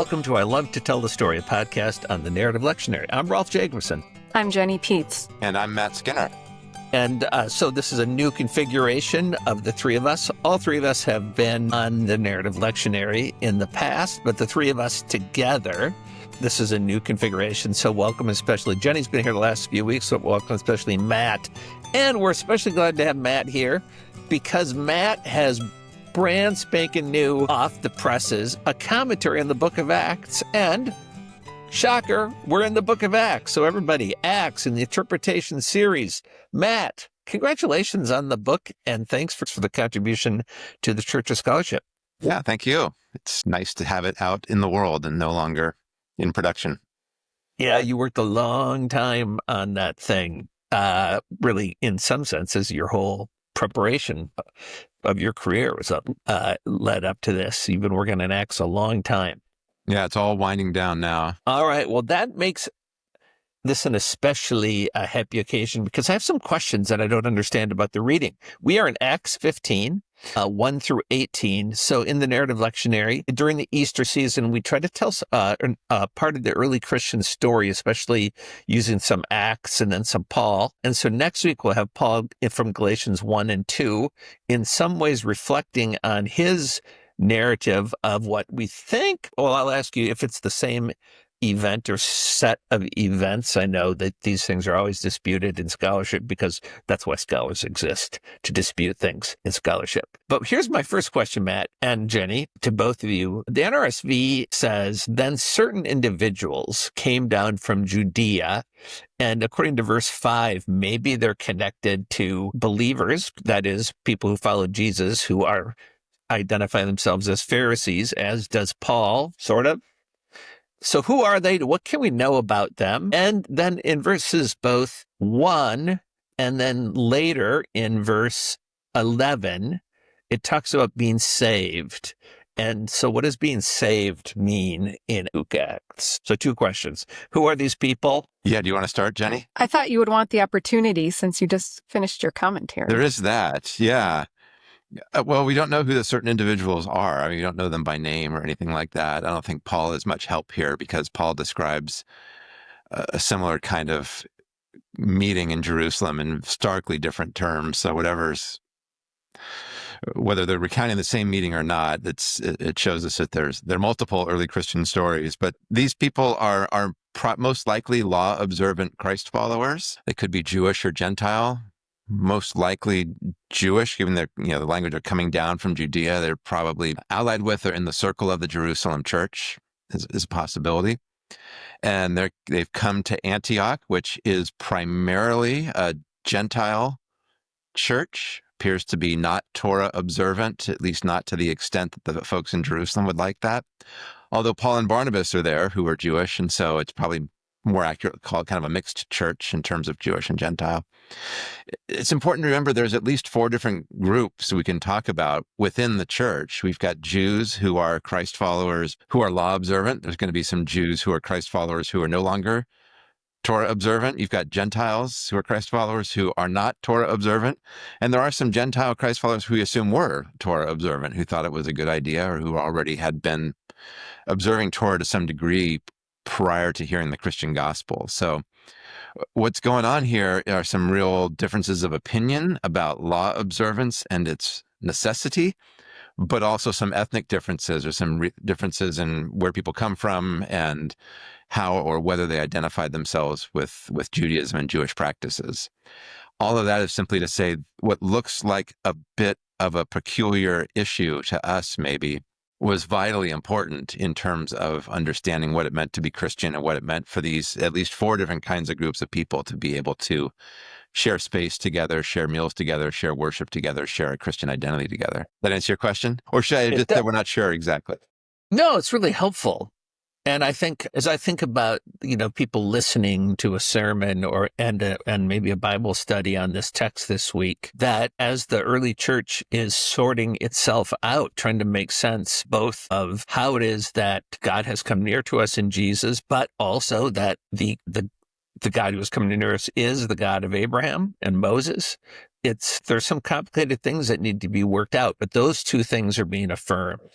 welcome to I Love to Tell the Story, a podcast on the Narrative Lectionary. I'm Rolf Jacobson. I'm Jenny Pietz. And I'm Matt Skinner. And so this is a new configuration of the three of us. All three of us have been on the Narrative Lectionary in the past, but the three of us together, this is a new configuration. So welcome, especially Jenny's been here the last few weeks, so welcome especially Matt. And we're especially glad to have Matt here because Matt has brand spanking new, off the presses, a commentary on the Book of Acts. And shocker, we're in the Book of Acts. So everybody, Acts in the interpretation series. Matt, congratulations on the book, and thanks for the contribution to the Church's Scholarship. Yeah, thank you. It's nice to have it out in the world and no longer in production. Yeah, you worked a long time on that thing. Really, in some senses, your whole preparation of your career was led up to this. You've been working on Acts a long time. Yeah, it's all winding down now. All right. Well, that makes this an especially happy occasion because I have some questions that I don't understand about the reading. We are in Acts 15, 1 through 18. So in the Narrative Lectionary, during the Easter season, we try to tell part of the early Christian story, especially using some Acts and then some Paul. And so next week, we'll have Paul from Galatians 1 and 2, in some ways reflecting on his narrative of what we think. Well, I'll ask you if it's the same event or set of events. I know that these things are always disputed in scholarship because that's why scholars exist, to dispute things in scholarship. But here's my first question, Matt and Jenny, to both of you. The NRSV says, then certain individuals came down from Judea, and according to verse 5, maybe they're connected to believers, that is, people who follow Jesus, who are identify themselves as Pharisees, as does Paul, sort of. So who are they? What can we know about them? And then in verses both 1 and then later in verse 11, it talks about being saved. And so what does being saved mean in Acts? So two questions. Who are these people? Yeah, do you want to start, Jenny? I thought you would want the opportunity since you just finished your commentary. There is that, yeah. Well, we don't know who the certain individuals are. I mean, we don't know them by name or anything like that. I don't think Paul is much help here because Paul describes a similar kind of meeting in Jerusalem in starkly different terms. So whether they're recounting the same meeting or not, it shows us that there are multiple early Christian stories. But these people are most likely law-observant Christ followers. They could be Jewish or Gentile. Most likely Jewish, given the language of coming down from Judea. They're probably allied with or in the circle of the Jerusalem church is a possibility. And they've come to Antioch, which is primarily a Gentile church, appears to be not Torah observant, at least not to the extent that the folks in Jerusalem would like that. Although Paul and Barnabas are there, who are Jewish, and so it's probably more accurate to call it kind of a mixed church in terms of Jewish and Gentile. It's important to remember there's at least 4 different groups we can talk about within the church. We've got Jews who are Christ followers, who are law observant. There's going to be some Jews who are Christ followers who are no longer Torah observant. You've got Gentiles who are Christ followers who are not Torah observant. And there are some Gentile Christ followers who we assume were Torah observant, who thought it was a good idea or who already had been observing Torah to some degree prior to hearing the Christian gospel. So what's going on here are some real differences of opinion about law observance and its necessity, but also some ethnic differences or some differences in where people come from and how or whether they identify themselves with Judaism and Jewish practices. All of that is simply to say what looks like a bit of a peculiar issue to us maybe was vitally important in terms of understanding what it meant to be Christian and what it meant for these at least 4 different kinds of groups of people to be able to share space together, share meals together, share worship together, share a Christian identity together. That answer your question? Or should I just say we're not sure exactly? No, it's really helpful. And I think, as I think about, people listening to a sermon and maybe a Bible study on this text this week, that as the early church is sorting itself out, trying to make sense both of how it is that God has come near to us in Jesus, but also that the God who has come near us is the God of Abraham and Moses. There's some complicated things that need to be worked out, but those two things are being affirmed.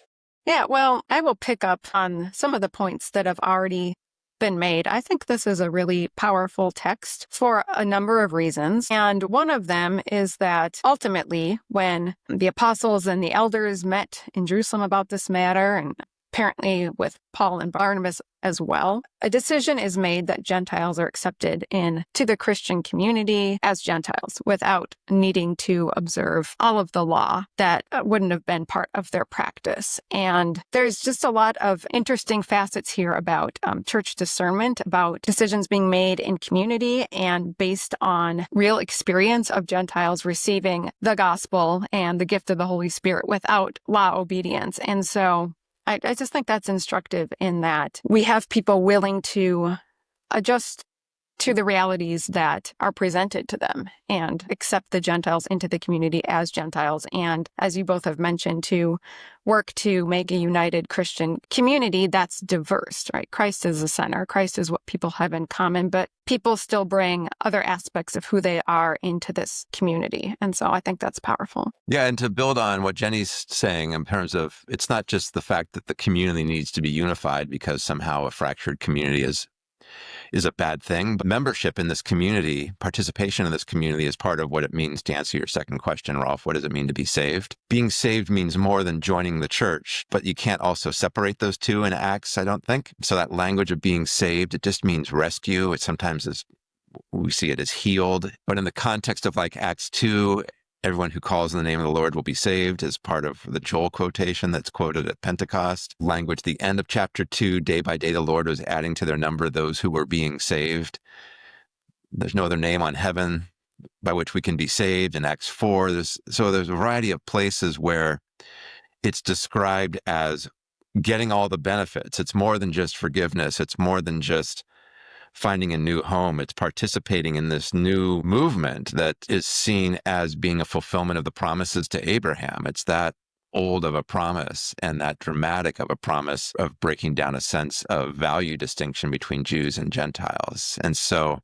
Yeah, well, I will pick up on some of the points that have already been made. I think this is a really powerful text for a number of reasons. And one of them is that ultimately, when the apostles and the elders met in Jerusalem about this matter, and apparently with Paul and Barnabas as well, a decision is made that Gentiles are accepted into the Christian community as Gentiles without needing to observe all of the law that wouldn't have been part of their practice. And there's just a lot of interesting facets here about church discernment, about decisions being made in community and based on real experience of Gentiles receiving the gospel and the gift of the Holy Spirit without law obedience. And so I just think that's instructive in that we have people willing to adjust to the realities that are presented to them and accept the Gentiles into the community as Gentiles. And as you both have mentioned, to work to make a united Christian community that's diverse, right? Christ is the center. Christ is what people have in common, but people still bring other aspects of who they are into this community. And so I think that's powerful. Yeah, and to build on what Jenny's saying in terms of, it's not just the fact that the community needs to be unified because somehow a fractured community is a bad thing. But membership in this community, participation in this community is part of what it means, to answer your second question, Rolf. What does it mean to be saved? Being saved means more than joining the church, but you can't also separate those two in Acts, I don't think. So that language of being saved, it just means rescue. It sometimes is, we see it as healed. But in the context of like Acts 2, everyone who calls in the name of the Lord will be saved as part of the Joel quotation that's quoted at Pentecost. Language, the end of chapter 2, day by day, the Lord was adding to their number those who were being saved. There's no other name on heaven by which we can be saved. In Acts 4, there's a variety of places where it's described as getting all the benefits. It's more than just forgiveness. It's more than just finding a new home. It's participating in this new movement that is seen as being a fulfillment of the promises to Abraham. It's that old of a promise and that dramatic of a promise of breaking down a sense of value distinction between Jews and Gentiles. And so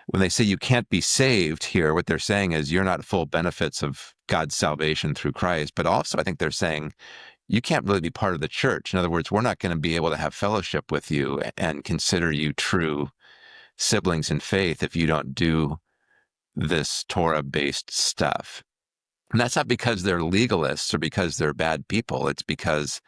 when they say you can't be saved here, what they're saying is you're not full benefits of God's salvation through Christ. But also I think they're saying you can't really be part of the church. In other words, we're not going to be able to have fellowship with you and consider you true siblings in faith if you don't do this Torah-based stuff. And that's not because they're legalists or because they're bad people. It's because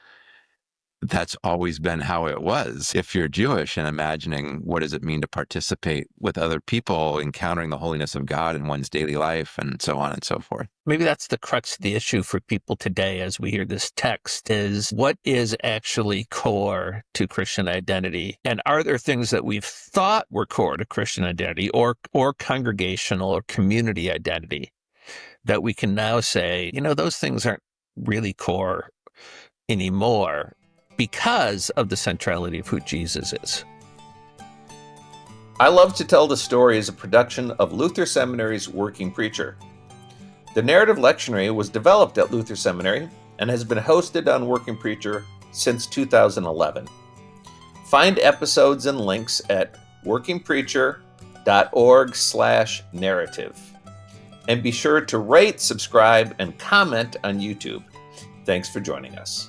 that's always been how it was. If you're Jewish and imagining what does it mean to participate with other people, encountering the holiness of God in one's daily life, and so on and so forth. Maybe that's the crux of the issue for people today as we hear this text is what is actually core to Christian identity? And are there things that we've thought were core to Christian identity or congregational or community identity that we can now say, those things aren't really core anymore because of the centrality of who Jesus is? I Love to Tell the Story is a production of Luther Seminary's Working Preacher. The narrative lectionary was developed at Luther Seminary and has been hosted on Working Preacher since 2011. Find episodes and links at workingpreacher.org/narrative. And be sure to rate, subscribe, and comment on YouTube. Thanks for joining us.